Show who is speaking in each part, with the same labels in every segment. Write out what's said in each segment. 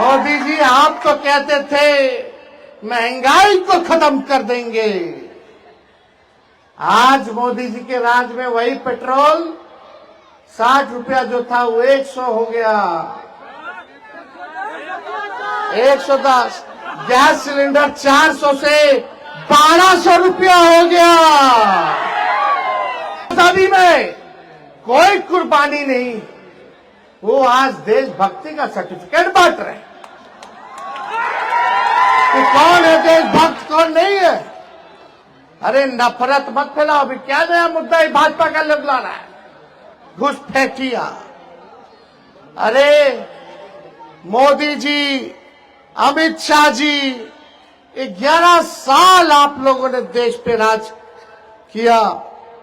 Speaker 1: मोदी जी आप तो कहते थे महंगाई को खत्म कर देंगे। आज मोदी जी के राज में वही पेट्रोल 60 रुपया जो था वो 100 हो गया, 110। गैस सिलेंडर 400 से 1200 रुपया हो गया। आजादी में कोई कुर्बानी नहीं, वो आज देशभक्ति का सर्टिफिकेट बांट रहे हैं कि कौन है देशभक्त कौन नहीं है। अरे नफरत मत फैलाओ। अभी क्या नया मुद्दा है भाजपा का लोग ला रहा है, घुसपैठिया। अरे मोदी जी, अमित शाह जी, 11 साल आप लोगों ने देश पे राज किया,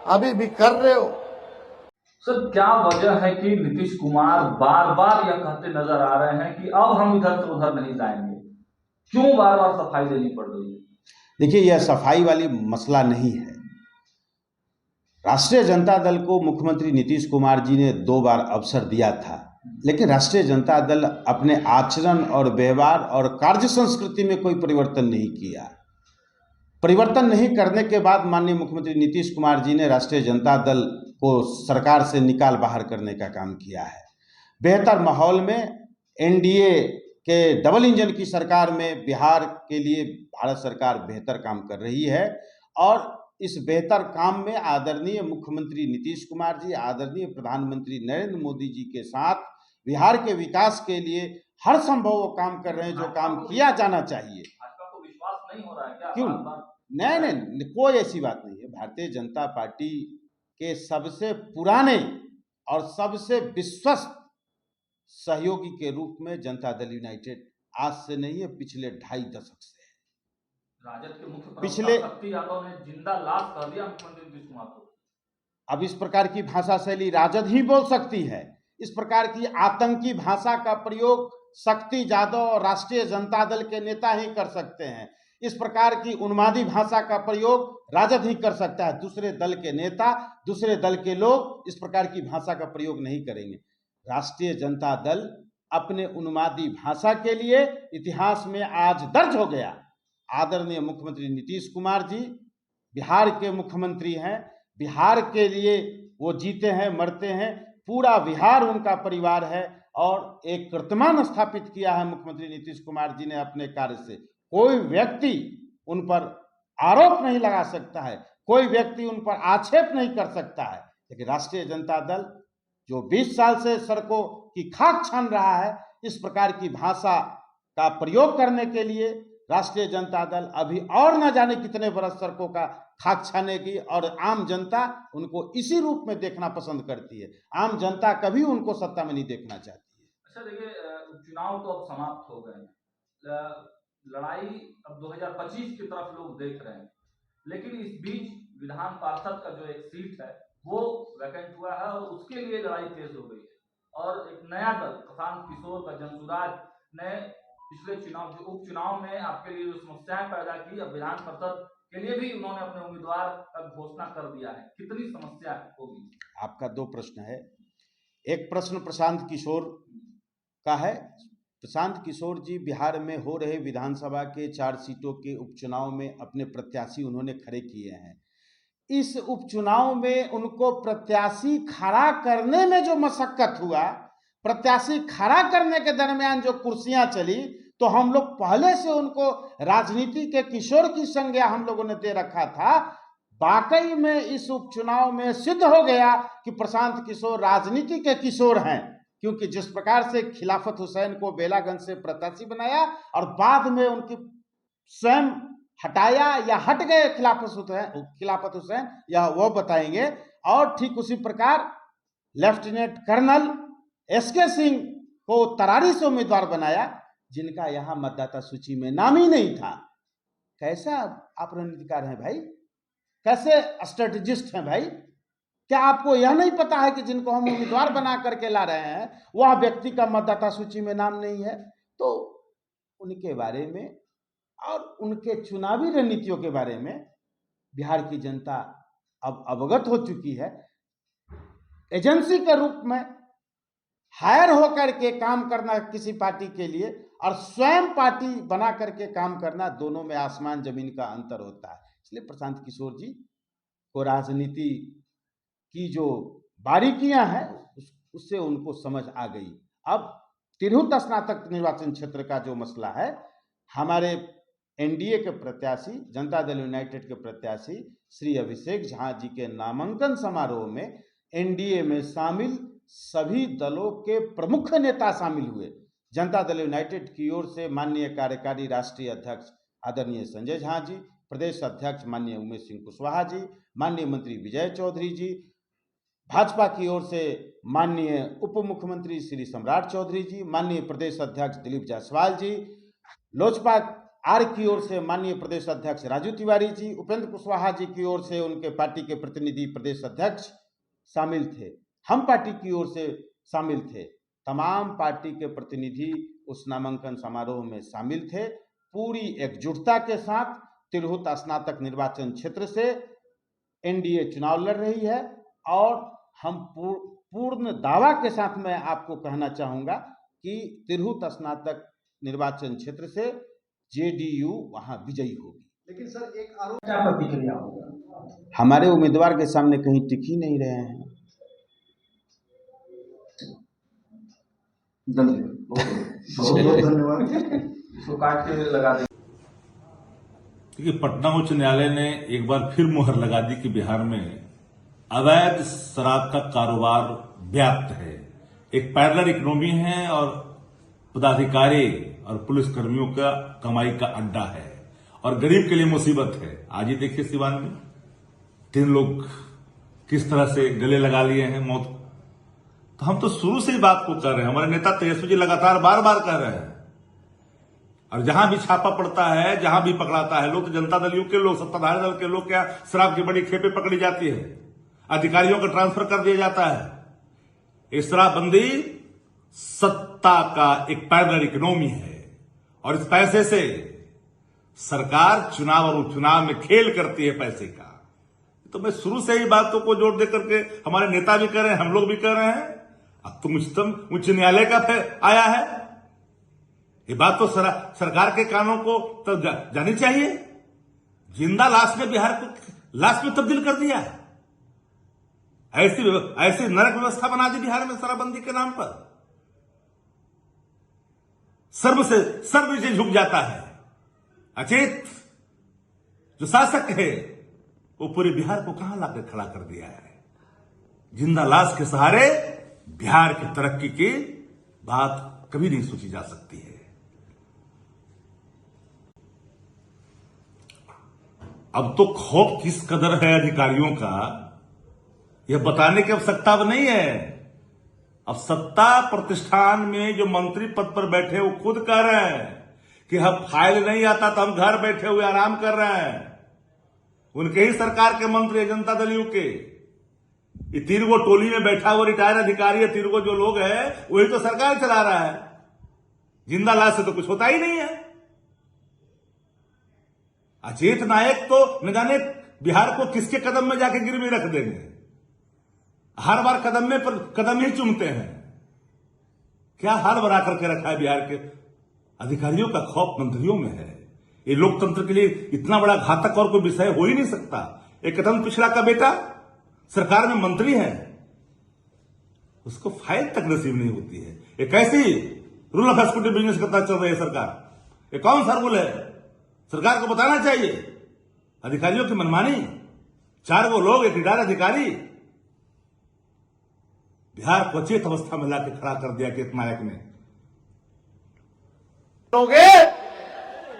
Speaker 1: अभी भी कर रहे हो।
Speaker 2: सर, क्या वजह है कि नीतीश कुमार बार बार यह कहते नजर आ रहे हैं कि अब हम इधर से उधर नहीं जाएंगे? क्यों बार बार सफाई देनी पड़ रही है?
Speaker 3: देखिए, यह सफाई वाली मसला नहीं है। राष्ट्रीय जनता दल को मुख्यमंत्री नीतीश कुमार जी ने 2 बार अवसर दिया था, लेकिन राष्ट्रीय जनता दल अपने आचरण और व्यवहार और कार्य संस्कृति में कोई परिवर्तन नहीं किया। परिवर्तन नहीं करने के बाद माननीय मुख्यमंत्री नीतीश कुमार जी ने राष्ट्रीय जनता दल को सरकार से निकाल बाहर करने का काम किया है। बेहतर माहौल में एनडीए के डबल इंजन की सरकार में बिहार के लिए भारत सरकार बेहतर काम कर रही है, और इस बेहतर काम में आदरणीय मुख्यमंत्री नीतीश कुमार जी, आदरणीय प्रधानमंत्री नरेंद्र मोदी जी के साथ बिहार के विकास के लिए हर संभव वो काम कर रहे हैं जो काम किया जाना चाहिए।
Speaker 2: भाजपा को विश्वास नहीं हो रहा है क्या?
Speaker 3: क्यों? नहीं, कोई ऐसी बात नहीं है। भारतीय जनता पार्टी के सबसे पुराने और सबसे विश्वस्त सहयोगी के रूप में जनता दल यूनाइटेड आज से नहीं है, पिछले 2.5 दशक से है।
Speaker 2: राजद के मुख्य
Speaker 3: पिछले
Speaker 2: शक्ति यादव ने जिंदा लाश कह दिया मुख्यमंत्री नीतीश कुमार को।
Speaker 3: अब इस प्रकार की भाषा शैली राजद ही बोल सकती है। इस प्रकार की आतंकी भाषा का प्रयोग शक्ति यादव और राष्ट्रीय जनता दल के नेता ही कर सकते हैं। इस प्रकार की उन्मादी भाषा का प्रयोग राजद ही कर सकता है। दूसरे दल के नेता, दूसरे दल के लोग इस प्रकार की भाषा का प्रयोग नहीं करेंगे। राष्ट्रीय जनता दल अपने उन्मादी भाषा के लिए इतिहास में आज दर्ज हो गया। आदरणीय मुख्यमंत्री नीतीश कुमार जी बिहार के मुख्यमंत्री हैं, बिहार के लिए वो जीते हैं, मरते हैं, पूरा बिहार उनका परिवार है, और एक कीर्तिमान स्थापित किया है मुख्यमंत्री नीतीश कुमार जी ने अपने कार्य से। कोई व्यक्ति उन पर आरोप नहीं लगा सकता है, कोई व्यक्ति उन पर आक्षेप नहीं कर सकता है। लेकिन राष्ट्रीय जनता दल जो 20 साल से सड़कों की खाक छान रहा है, इस प्रकार की भाषा का प्रयोग करने के लिए राष्ट्रीय जनता दल अभी और न जाने कितने बरस सड़कों का खाक छानेगी, और आम जनता उनको इसी रूप में देखना पसंद करती है। आम जनता कभी उनको सत्ता में नहीं देखना चाहती है।
Speaker 2: अच्छा, देखिए, उपचुनाव तो अब समाप्त हो गए हैं, लड़ाई अब 2025 की तरफ लोग देख रहे हैं, लेकिन इस बीच विधान पार्षद का जो एक सीट है वो वैकेंट हुआ है और उसके लिए लड़ाई तेज हो गई है। और एक नया दल प्रशांत किशोर का जनसुराज ने पिछले चुनाव, जो उपचुनाव में आपके लिए जो समस्याएं पैदा की, अब विधान परिषद के लिए भी उन्होंने अपने उम्मीदवार का घोषणा कर दिया है। कितनी समस्या होगी?
Speaker 3: आपका 2 प्रश्न है। एक प्रश्न प्रशांत किशोर का है। प्रशांत किशोर जी बिहार में हो रहे विधानसभा के 4 सीटों के उपचुनाव में अपने प्रत्याशी उन्होंने खड़े किए हैं। इस उपचुनाव में उनको प्रत्याशी खड़ा करने में जो मशक्कत हुआ, प्रत्याशी खड़ा करने के दरमियान जो कुर्सियां चली, तो हम लोग पहले से उनको राजनीति के किशोर की संज्ञा हम लोगों ने दे रखा था। वाकई में इस उपचुनाव में सिद्ध हो गया कि प्रशांत किशोर राजनीति के किशोर हैं, क्योंकि जिस प्रकार से खिलाफत हुसैन को बेलागंज से प्रत्याशी बनाया और बाद में उनकी स्वयं हटाया या हट गए खिलाफत हुसैन, या वो बताएंगे। और ठीक उसी प्रकार लेफ्टिनेंट कर्नल एसके सिंह को तरारी से उम्मीदवार बनाया, जिनका यहाँ मतदाता सूची में नाम ही नहीं था। कैसा आप रणनीतिकार हैं भाई? कैसे स्ट्रेटेजिस्ट हैं भाई? क्या आपको यह नहीं पता है कि जिनको हम उम्मीदवार बना करके ला रहे हैं वह व्यक्ति का मतदाता सूची में नाम नहीं है? तो उनके बारे में और उनके चुनावी रणनीतियों के बारे में बिहार की जनता अब अवगत हो चुकी है। एजेंसी के रूप में हायर होकर के काम करना किसी पार्टी के लिए और स्वयं पार्टी बना करके काम करना, दोनों में आसमान जमीन का अंतर होता है। इसलिए प्रशांत किशोर जी को राजनीति की जो बारीकियां हैं उससे उनको समझ आ गई। अब तिरहुत स्नातक निर्वाचन क्षेत्र का जो मसला है, हमारे एनडीए के प्रत्याशी, जनता दल यूनाइटेड के प्रत्याशी श्री अभिषेक झा जी के नामांकन समारोह में एनडीए में शामिल सभी दलों के प्रमुख नेता शामिल हुए। जनता दल यूनाइटेड की ओर से माननीय कार्यकारी राष्ट्रीय अध्यक्ष आदरणीय संजय झा जी, प्रदेश अध्यक्ष माननीय उमेश सिंह कुशवाहा जी, माननीय मंत्री विजय चौधरी जी, भाजपा की ओर से माननीय उप मुख्यमंत्री श्री सम्राट चौधरी जी, माननीय प्रदेश अध्यक्ष दिलीप जायसवाल जी, लोजपा आर की ओर से माननीय प्रदेश अध्यक्ष राजू तिवारी जी, उपेंद्र कुशवाहा जी की ओर से उनके पार्टी के प्रतिनिधि प्रदेश अध्यक्ष शामिल थे, हम पार्टी की ओर से शामिल थे। तमाम पार्टी के प्रतिनिधि उस नामांकन समारोह में शामिल थे। पूरी एकजुटता के साथ तिरहुत स्नातक निर्वाचन क्षेत्र से एनडीए चुनाव लड़ रही है और हम पूर्ण दावा के साथ मैं आपको कहना चाहूंगा कि तिरहुत स्नातक निर्वाचन क्षेत्र से जेडीयू वहां विजयी होगी।
Speaker 4: लेकिन सर एक आरोप, क्या प्रतिक्रिया होगा?
Speaker 3: हमारे उम्मीदवार के सामने कहीं टिक ही नहीं रहे हैं।
Speaker 4: धन्यवाद।
Speaker 5: क्योंकि पटना उच्च न्यायालय ने एक बार फिर मुहर लगा दी कि बिहार में अवैध शराब का कारोबार व्याप्त है, एक पैरेलल इकोनॉमी है और पदाधिकारी और पुलिसकर्मियों का कमाई का अड्डा है और गरीब के लिए मुसीबत है। आज ही देखिए सिवान में 3 लोग किस तरह से गले लगा लिए हैं मौत। तो हम तो शुरू से ही बात को कर रहे हैं, हमारे नेता तेजस्वी जी लगातार बार बार कह रहे हैं, और जहां भी छापा पड़ता है, जहां भी पकड़ाता है, लोग तो जनता दल के लोग, सत्ताधारी दल के लोग, क्या शराब की बड़ी खेपें पकड़ी जाती है, अधिकारियों को ट्रांसफर कर दिया जाता है। ये शराबबंदी सत्ता का एक पैरेलल इकोनॉमी है और इस पैसे से सरकार चुनाव और उपचुनाव में खेल करती है पैसे का। तो मैं शुरू से ही बातों को जोड़ दे करके, हमारे नेता भी कर रहे हैं, हम लोग भी कर रहे हैं, अब तो उच्च न्यायालय का आया है, ये बात तो सरकार के कानों को तो जानी चाहिए। जिंदा लाश ने बिहार को लाश में तब्दील कर दिया है, ऐसी नरक व्यवस्था बना दी बिहार में शराबबंदी के नाम पर। सर्व से सर्व नीचे झुक जाता है। अचेत जो शासक है वो पूरे बिहार को कहां लाकर खड़ा कर दिया है। जिंदा लाश के सहारे बिहार की तरक्की की बात कभी नहीं सोची जा सकती है। अब तो खौफ किस कदर है अधिकारियों का, यह बताने की आवश्यकता अब नहीं है। अब सत्ता प्रतिष्ठान में जो मंत्री पद पर बैठे वो खुद कह रहे हैं कि हम फाइल नहीं आता तो हम घर बैठे हुए आराम कर रहे हैं। उनके ही सरकार के मंत्री जनता दल यू के, ये तिरगो टोली में बैठा हुआ रिटायर अधिकारी है, तिरगो जो लोग है वही तो सरकार चला रहा है। जिंदा लाश से तो कुछ होता ही नहीं है। अचेत नायक तो न जाने बिहार को किसके कदम में जाके गिरवी रख देंगे, हर बार कदम में पर कदम ही चूमते हैं। क्या हाल बना करके रखा है बिहार के अधिकारियों का। खौफ मंत्रियों में है। ये लोकतंत्र के लिए इतना बड़ा घातक और कोई विषय हो ही नहीं सकता। एक कदम पिछड़ा का बेटा सरकार में मंत्री है, उसको फाइल तक नसीब नहीं होती है। एक ऐसी रूल ऑफ एक्सक्लूसिव बिजनेस करता चल रही है सरकार। ये कौन सा रूल है? सरकार को बताना चाहिए। अधिकारियों की मनमानी, 4 लोग, एक रिटायर अधिकारी, बिहार को अचेत अवस्था में लाके खड़ा कर दिया कि नायक ने।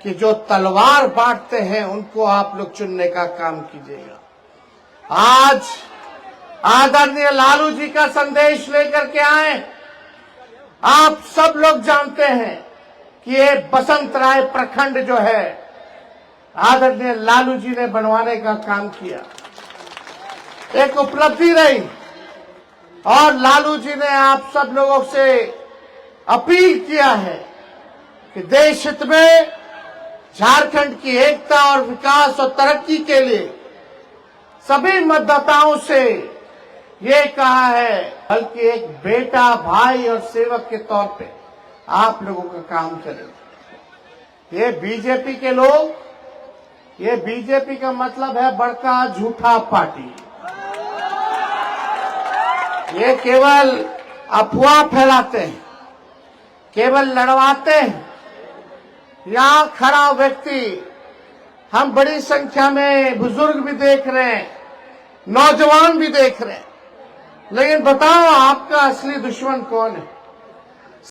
Speaker 1: कि जो तलवार बांटते हैं उनको आप लोग चुनने का काम कीजिएगा। आज आदरणीय लालू जी का संदेश लेकर के आए। आप सब लोग जानते हैं कि ये बसंत राय प्रखंड जो है आदरणीय लालू जी ने बनवाने का काम किया, एक उपलब्धि रही। और लालू जी ने आप सब लोगों से अपील किया है कि देश हित में झारखंड की एकता और विकास और तरक्की के लिए सभी मतदाताओं से ये कहा है, बल्कि एक बेटा, भाई और सेवक के तौर पे आप लोगों का काम करें। ये बीजेपी के लोग, ये बीजेपी का मतलब है बड़का झूठा पार्टी। ये केवल अफवाह फैलाते हैं, केवल लड़वाते हैं। यहां खड़ा व्यक्ति, हम बड़ी संख्या में बुजुर्ग भी देख रहे हैं, नौजवान भी देख रहे हैं, लेकिन बताओ आपका असली दुश्मन कौन है?